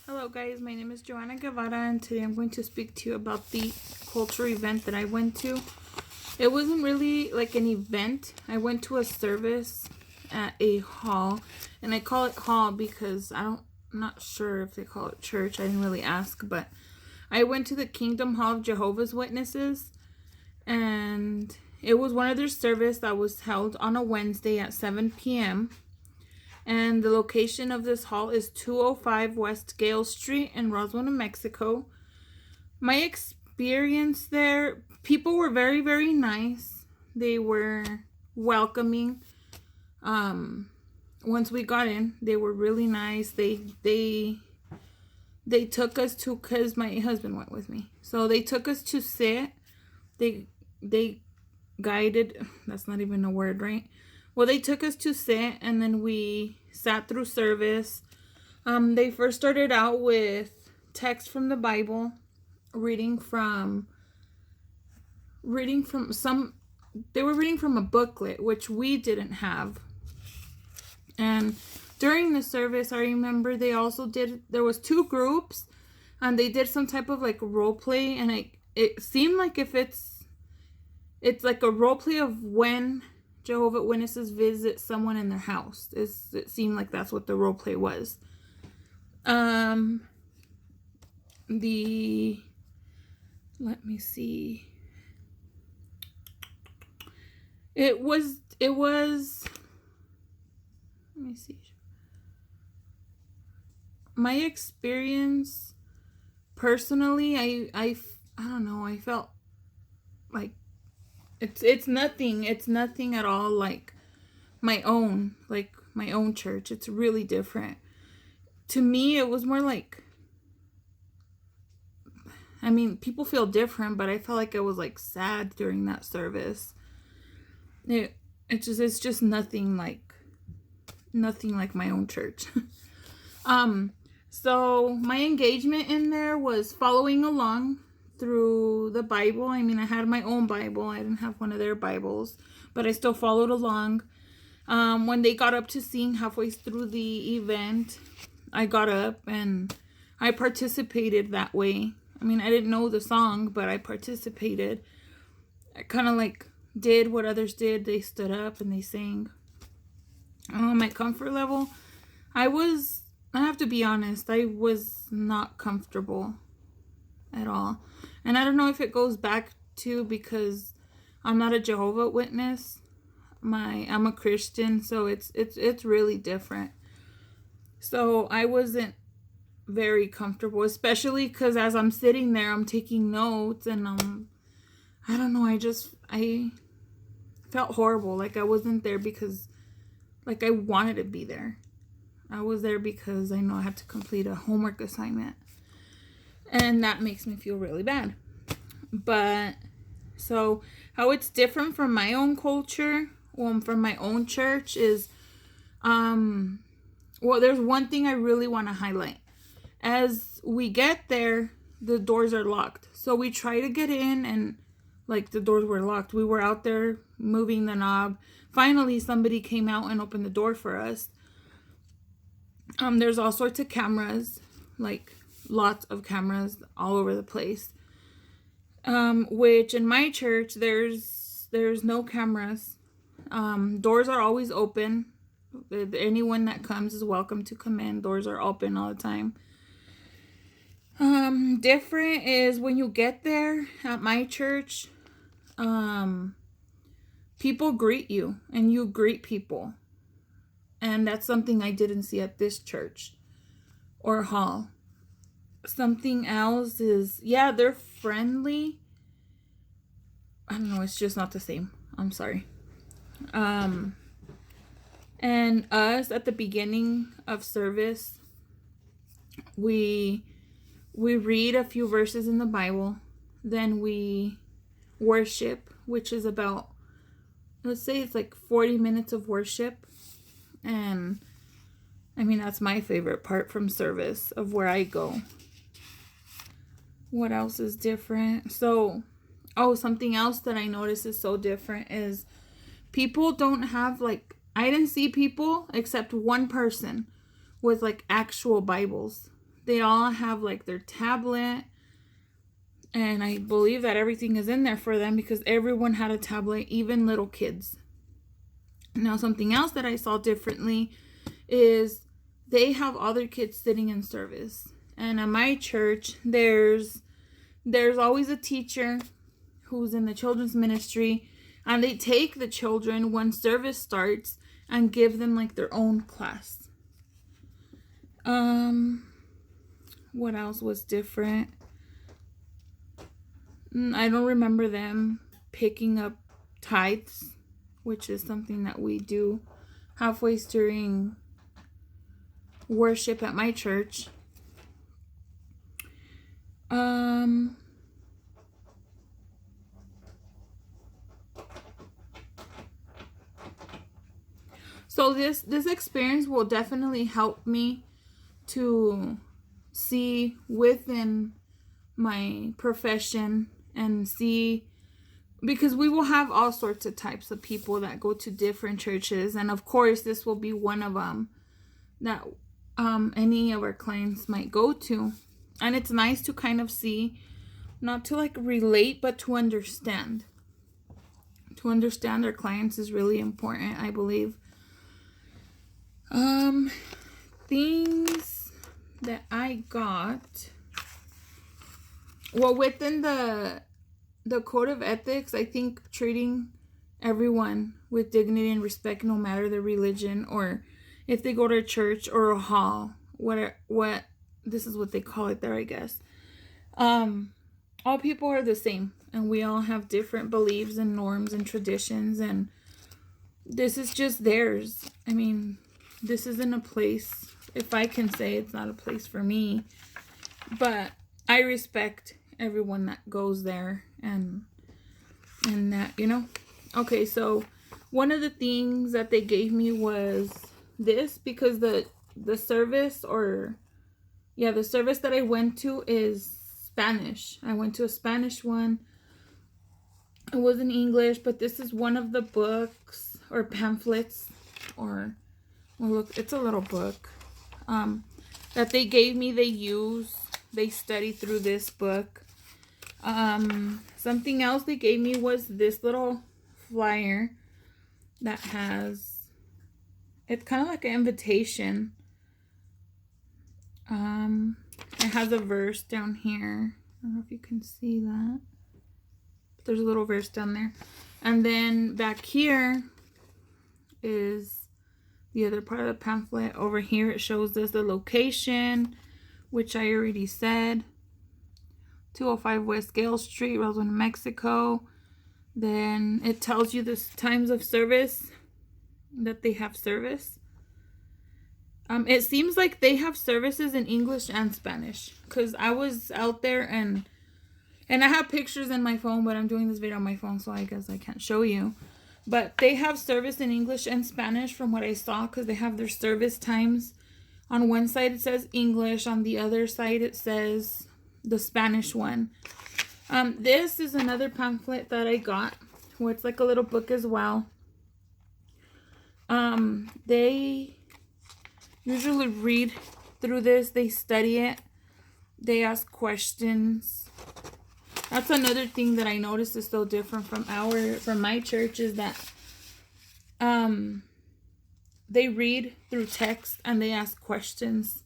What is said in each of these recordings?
Hello guys, my name is Joanna Guevara and today I'm going to speak to you about the cultural event that I went to. It wasn't really like an event. I went to a service at a hall, and I call it hall because I'm not sure if they call it church. I didn't really ask, but I went to the Kingdom Hall of Jehovah's Witnesses, and it was one of their service that was held on a Wednesday at 7 p.m. And the location of this hall is 205 West Gale Street in Roswell, New Mexico. My experience there, people were very, very nice. They were welcoming. Once we got in, they were really nice. They took us to, because my husband went with me. So they took us to sit. They guided, that's not even a word, right? Well, they took us to sit, and then we sat through service. They first started out with text from the Bible, reading from some, they were reading from a booklet, which we didn't have. And during the service, I remember they also there was two groups, and they did some type of like role play, and it seemed like if it's like a role play of when Jehovah's Witnesses visit someone in their house. It seemed like that's what the role play was. Let me see. It was let me see. My experience personally, I don't know, I felt like it's nothing at all like my own church. It's really different. To me, it was more like, I mean, people feel different, but I felt like I was like sad during that service. It's just nothing like my own church. So my engagement in there was following along through the Bible. I mean, I had my own Bible. I didn't have one of their Bibles, but I still followed along. When they got up to sing halfway through the event, I got up and I participated that way. I mean, I didn't know the song, but I participated. I kind of like did what others did. They stood up and they sang. My comfort level, I have to be honest, I was not comfortable at all. And I don't know if it goes back to because I'm not a Jehovah's Witness. I'm a Christian, so it's really different. So I wasn't very comfortable, especially because as I'm sitting there, I'm taking notes, and I don't know, I felt horrible. Like I wasn't there because like I wanted to be there. I was there because I know I had to complete a homework assignment. And that makes me feel really bad. But so how it's different from my own culture, from my own church is, well, there's one thing I really want to highlight. As we get there, the doors are locked. So we try to get in, and like the doors were locked. We were out there moving the knob. Finally, somebody came out and opened the door for us. There's all sorts of cameras, like lots of cameras all over the place. Which in my church, there's no cameras. Doors are always open. Anyone that comes is welcome to come in. Doors are open all the time. Different is when you get there at my church, people greet you and you greet people. And that's something I didn't see at this church or hall. Something else is, yeah, they're friendly. I don't know, it's just not the same. I'm sorry. And us at the beginning of service, we read a few verses in the Bible. Then we worship, which is about, let's say it's like 40 minutes of worship. And I mean, that's my favorite part from service of where I go. What else is different? So, something else that I notice is so different is people don't have like, I didn't see people except one person with like actual Bibles. They all have like their tablet, and I believe that everything is in there for them because everyone had a tablet, even little kids. Now, something else that I saw differently is they have other kids sitting in service. And at my church, there's always a teacher who's in the children's ministry, and they take the children when service starts and give them like their own class. What else was different? I don't remember them picking up tithes, which is something that we do halfway during worship at my church. So this experience will definitely help me to see within my profession and see, because we will have all sorts of types of people that go to different churches, and of course this will be one of them that any of our clients might go to. And it's nice to kind of see, not to like relate, but to understand. To understand our clients is really important, I believe. Things that I got. Well, within the code of ethics, I think treating everyone with dignity and respect, no matter their religion, or if they go to a church or a hall, what this is what they call it there, I guess. All people are the same, and we all have different beliefs and norms and traditions, and this is just theirs. I mean, this isn't a place, if I can say it's not a place for me, but I respect everyone that goes there and that, you know. Okay, so one of the things that they gave me was this, because the service, or yeah, the service that I went to is Spanish. I went to a Spanish one. It was in English, but this is one of the books or pamphlets, or well, look, it's a little book that they gave me. They study through this book. Something else they gave me was this little flyer that has, it's kind of like an invitation. It has a verse down here. I don't know if you can see that. There's a little verse down there. And then back here is the other part of the pamphlet. Over here it shows us the location, which I already said. 205 West Gale Street, Roswell, New Mexico. Then it tells you the times of service that they have service. It seems like they have services in English and Spanish, because I was out there and I have pictures in my phone, but I'm doing this video on my phone, so I guess I can't show you. But they have service in English and Spanish from what I saw, because they have their service times. On one side it says English, on the other side it says the Spanish one. This is another pamphlet that I got, where it's like a little book as well. They usually read through this, they study it, they ask questions. That's another thing that I noticed is so different from my church, is that they read through text and they ask questions.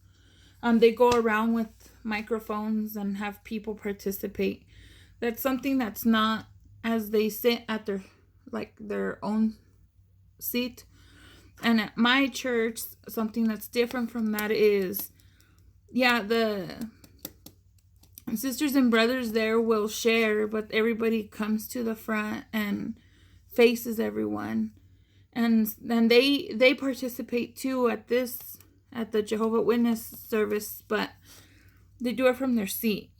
They go around with microphones and have people participate. That's something that's not as they sit at their own seat. And at my church, something that's different from that is, yeah, the sisters and brothers there will share, but everybody comes to the front and faces everyone. And then they participate too at the Jehovah's Witness service, but they do it from their seat.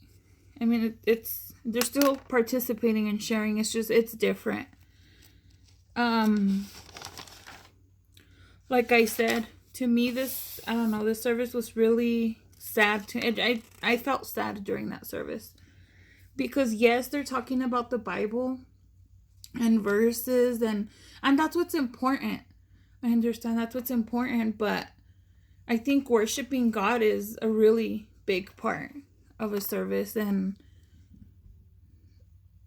I mean, they're still participating and sharing. It's just, it's different. Like I said, to me, this service was really sad. I felt sad during that service, because yes, they're talking about the Bible and verses, and that's what's important. I understand that's what's important, but I think worshiping God is a really big part of a service. And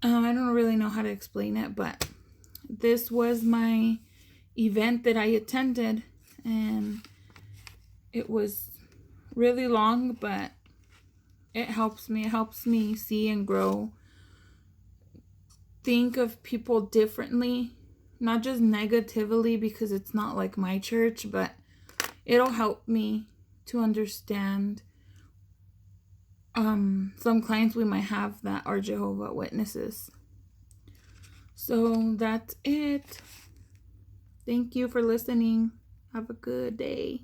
I don't really know how to explain it, but this was my event that I attended, and it was really long, but it helps me see and grow, think of people differently, not just negatively, because it's not like my church, but it'll help me to understand some clients we might have that are Jehovah's Witnesses. So that's it. Thank you for listening. Have a good day.